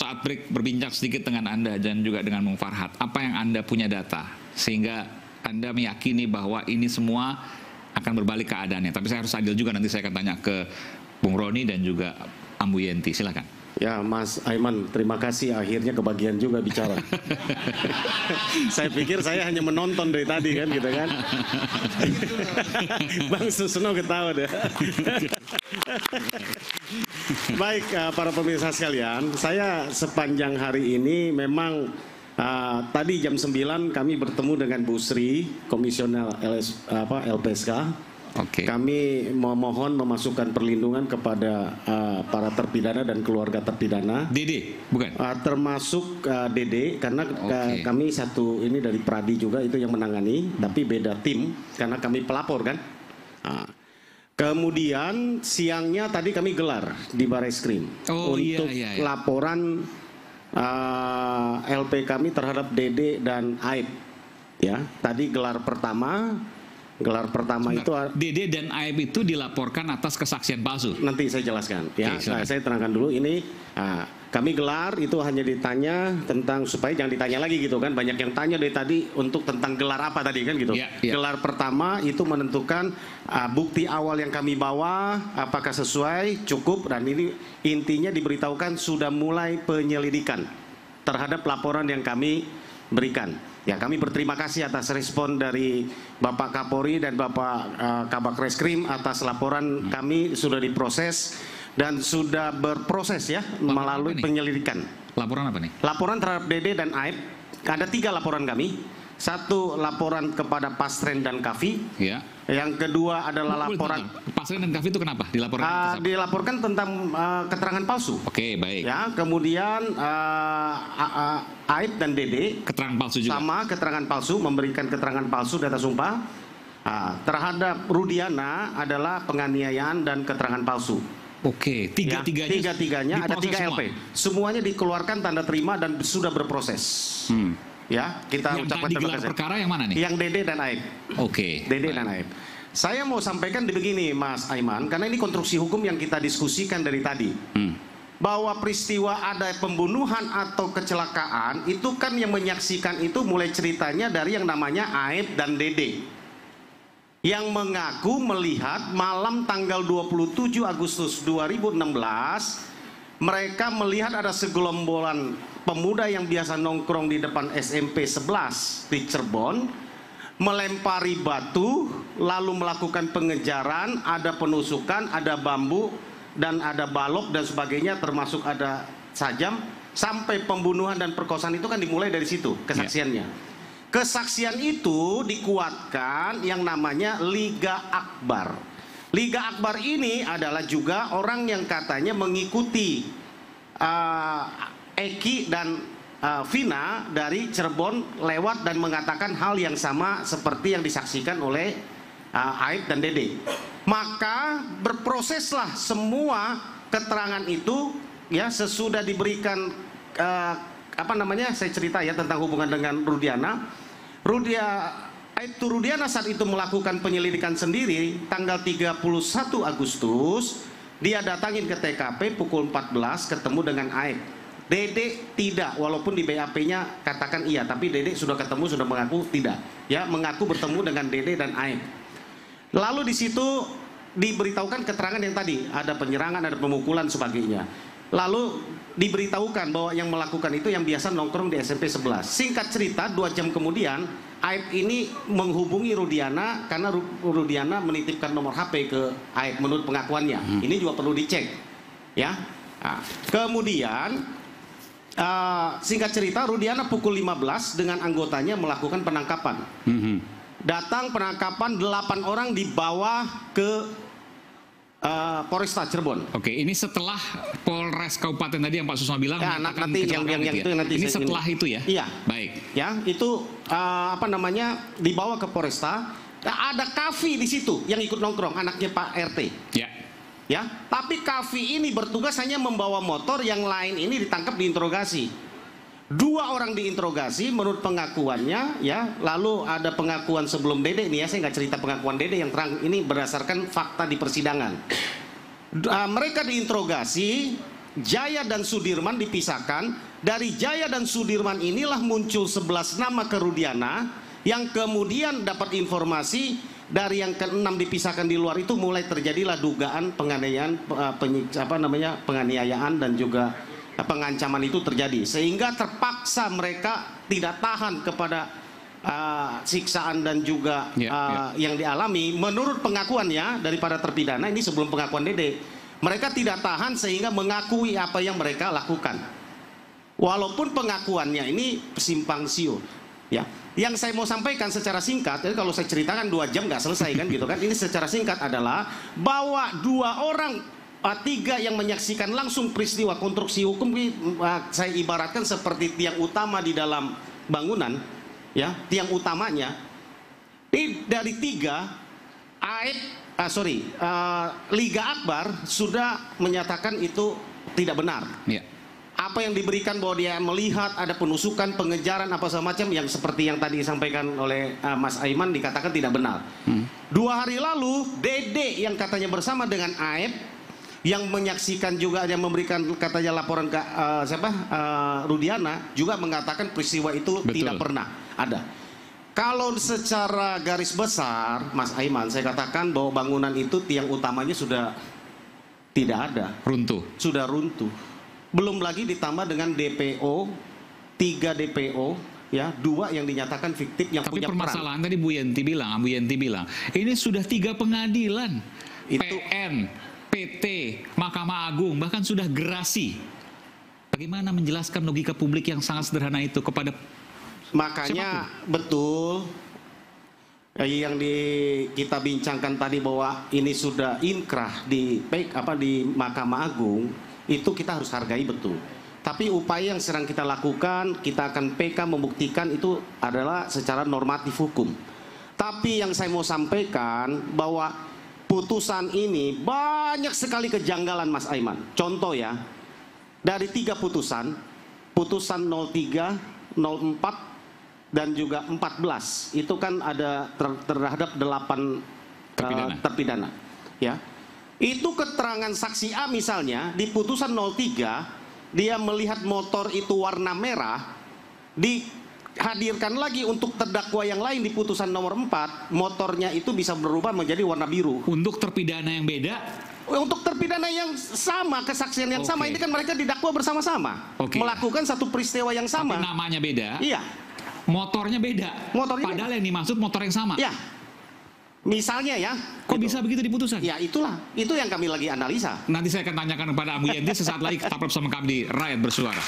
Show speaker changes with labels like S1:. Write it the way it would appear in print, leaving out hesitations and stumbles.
S1: saat break berbincang sedikit dengan Anda dan juga dengan Bung Farhad. Apa yang Anda punya data sehingga Anda meyakini bahwa ini semua akan berbalik keadaannya? Tapi saya harus adil juga, nanti saya akan tanya ke Bung Roni dan juga Ambu Yenti. Silakan.
S2: Ya, Mas Aiman, terima kasih, akhirnya kebagian juga bicara. Saya pikir saya hanya menonton dari tadi kan, gitu kan. Bang Susno ketawa deh. Baik, para pemirsa sekalian, saya sepanjang hari ini memang tadi jam 9 kami bertemu dengan Bu Sri, Komisioner LPSK. Kami memohon memasukkan perlindungan kepada para terpidana dan keluarga terpidana.
S1: Dede, bukan?
S2: Termasuk Dede, karena kami satu ini dari Pradi juga itu yang menangani, tapi beda tim karena kami pelapor kan. Kemudian siangnya tadi kami gelar di Barreskrim untuk laporan LP kami terhadap Dede dan Aib. Ya, tadi gelar pertama. Gelar pertama itu
S1: Dede dan Aib itu dilaporkan atas kesaksian palsu.
S2: Nanti saya jelaskan ya. Saya terangkan dulu ini. Kami gelar itu hanya ditanya tentang, supaya jangan ditanya lagi gitu kan. Banyak yang tanya dari tadi untuk tentang gelar apa tadi kan gitu. Gelar pertama itu menentukan bukti awal yang kami bawa apakah sesuai, cukup, dan ini intinya diberitahukan sudah mulai penyelidikan terhadap laporan yang kami berikan. Ya, kami berterima kasih atas respon dari Bapak Kapolri dan Bapak Kabak Reskrim atas laporan kami sudah diproses dan sudah berproses ya melalui penyelidikan.
S1: Laporan apa nih?
S2: Laporan terhadap Dede dan Aib, ada 3 laporan kami. Satu laporan kepada Pasren dan Kavi. Ya. Yang kedua adalah laporan
S1: Pasren dan Kavi itu kenapa dilaporkan?
S2: Dilaporkan tentang keterangan palsu.
S1: Oke, baik.
S2: Ya, kemudian Aib dan Dede
S1: keterangan palsu juga.
S2: Sama keterangan palsu, memberikan keterangan palsu data sumpah. Terhadap Rudiana adalah penganiayaan dan keterangan palsu.
S1: Oke,
S2: tiga-tiganya ada 3 LP. Semuanya dikeluarkan tanda terima dan sudah berproses. Ya, kita ucapkan terima kasih.
S1: Perkara yang mana nih?
S2: Yang Dede dan Aib.
S1: Oke.
S2: Dede dan Aib. Saya mau sampaikan begini, Mas Aiman, karena ini konstruksi hukum yang kita diskusikan dari tadi. Bahwa peristiwa ada pembunuhan atau kecelakaan itu kan yang menyaksikan itu mulai ceritanya dari yang namanya Aib dan Dede. Yang mengaku melihat malam tanggal 27 Agustus 2016 mereka melihat ada segelombolan pemuda yang biasa nongkrong di depan SMP 11 di Cirebon melempari batu lalu melakukan pengejaran, ada penusukan, ada bambu dan ada balok dan sebagainya, termasuk ada sajam, sampai pembunuhan dan perkosaan itu kan dimulai dari situ kesaksiannya. Kesaksian itu dikuatkan yang namanya Liga Akbar. Liga Akbar ini adalah juga orang yang katanya mengikuti Eki dan Vina dari Cirebon lewat dan mengatakan hal yang sama seperti yang disaksikan oleh Aib dan Dede. Maka berproseslah semua keterangan itu ya sesudah diberikan saya cerita ya tentang hubungan dengan Rudiana. Rudiana saat itu melakukan penyelidikan sendiri. Tanggal 31 Agustus dia datangin ke TKP pukul 14 ketemu dengan Aib. Dede tidak, walaupun di BAP-nya katakan iya, tapi Dede sudah ketemu, sudah mengaku tidak. Ya, mengaku bertemu dengan Dede dan Aib. Lalu di situ diberitahukan keterangan yang tadi, ada penyerangan, ada pemukulan sebagainya. Lalu diberitahukan bahwa yang melakukan itu yang biasa nongkrong di SMP 11. Singkat cerita, 2 jam kemudian Aib ini menghubungi Rudiana karena Rudiana menitipkan nomor HP ke Aib menurut pengakuannya. Ini juga perlu dicek, ya. Kemudian singkat cerita, Rudiana pukul 15 dengan anggotanya melakukan penangkapan. Datang penangkapan 8 orang dibawa ke Polresta Cirebon.
S1: Oke, ini setelah Polres Kabupaten tadi yang Pak Susno bilang.
S2: Ya, nanti yang itu nanti
S1: ini setelah itu ya.
S2: Iya.
S1: Baik.
S2: Ya, itu dibawa ke Polresta. Ada Kavi di situ yang ikut nongkrong, anaknya Pak RT. Ya. Ya, tapi Kavi ini bertugas hanya membawa motor, yang lain ini ditangkap diinterogasi. 2 orang diinterogasi menurut pengakuannya, ya. Lalu ada pengakuan sebelum Dede ini ya, saya nggak cerita pengakuan Dede yang terang, ini berdasarkan fakta di persidangan. Mereka diinterogasi, Jaya dan Sudirman dipisahkan. Dari Jaya dan Sudirman inilah muncul 11 nama ke Rudiana, yang kemudian dapat informasi dari yang ke-6 dipisahkan di luar itu mulai terjadilah dugaan penganiayaan, penganiayaan dan juga pengancaman itu terjadi, sehingga terpaksa mereka tidak tahan kepada siksaan dan juga yang dialami. Menurut pengakuannya daripada terpidana ini sebelum pengakuan Dede, mereka tidak tahan sehingga mengakui apa yang mereka lakukan, walaupun pengakuannya ini simpang siur. Ya, yang saya mau sampaikan secara singkat, jadi kalau saya ceritakan 2 jam nggak selesai kan gitu kan. Ini secara singkat adalah bahwa 2 orang 3 yang menyaksikan langsung peristiwa konstruksi hukum, saya ibaratkan seperti tiang utama di dalam bangunan, ya, tiang utamanya. Dari 3 Liga Akbar sudah menyatakan itu tidak benar. Apa yang diberikan bahwa dia melihat ada penusukan, pengejaran apa segala macam yang seperti yang tadi disampaikan oleh Mas Aiman dikatakan tidak benar. 2 hari lalu Dede yang katanya bersama dengan Aep yang menyaksikan juga, yang memberikan katanya laporan ke Rudiana juga mengatakan peristiwa itu tidak pernah ada. Kalau secara garis besar Mas Aiman, saya katakan bahwa bangunan itu tiang utamanya sudah tidak ada, sudah runtuh. Belum lagi ditambah dengan DPO, 3 DPO, ya, 2 yang dinyatakan fiktif yang punya peran. Tapi
S1: permasalahan tadi Bu Yenti bilang, ini sudah 3 pengadilan, PN, PT, Mahkamah Agung, bahkan sudah gerasi. Bagaimana menjelaskan logika publik yang sangat sederhana itu kepada
S2: makanya siapapun? Betul yang kita bincangkan tadi bahwa ini sudah inkrah di Mahkamah Agung, itu kita harus hargai betul. Tapi upaya yang sedang kita lakukan, kita akan PK membuktikan itu adalah secara normatif hukum. Tapi yang saya mau sampaikan bahwa putusan ini banyak sekali kejanggalan Mas Aiman. Contoh ya, dari 3 putusan 03, 04 dan juga 14 itu kan ada terhadap 8 terpidana. Ya, itu keterangan saksi A misalnya di putusan 03, dia melihat motor itu warna merah, dihadirkan lagi untuk terdakwa yang lain di putusan nomor 4, motornya itu bisa berubah menjadi warna biru.
S1: Untuk terpidana yang beda?
S2: Untuk terpidana yang sama, kesaksian yang sama, ini kan mereka didakwa bersama-sama, melakukan satu peristiwa yang sama.
S1: Tapi namanya beda?
S2: Iya.
S1: Motornya beda? Padahal yang dimaksud motor yang sama?
S2: Ya. Misalnya ya.
S1: Kok bisa begitu diputuskan?
S2: Ya itulah, itu yang kami lagi analisa.
S1: Nanti saya akan tanyakan kepada Bu Yenti sesaat lagi. Tetap bersama kami di Rakyat Bersuara.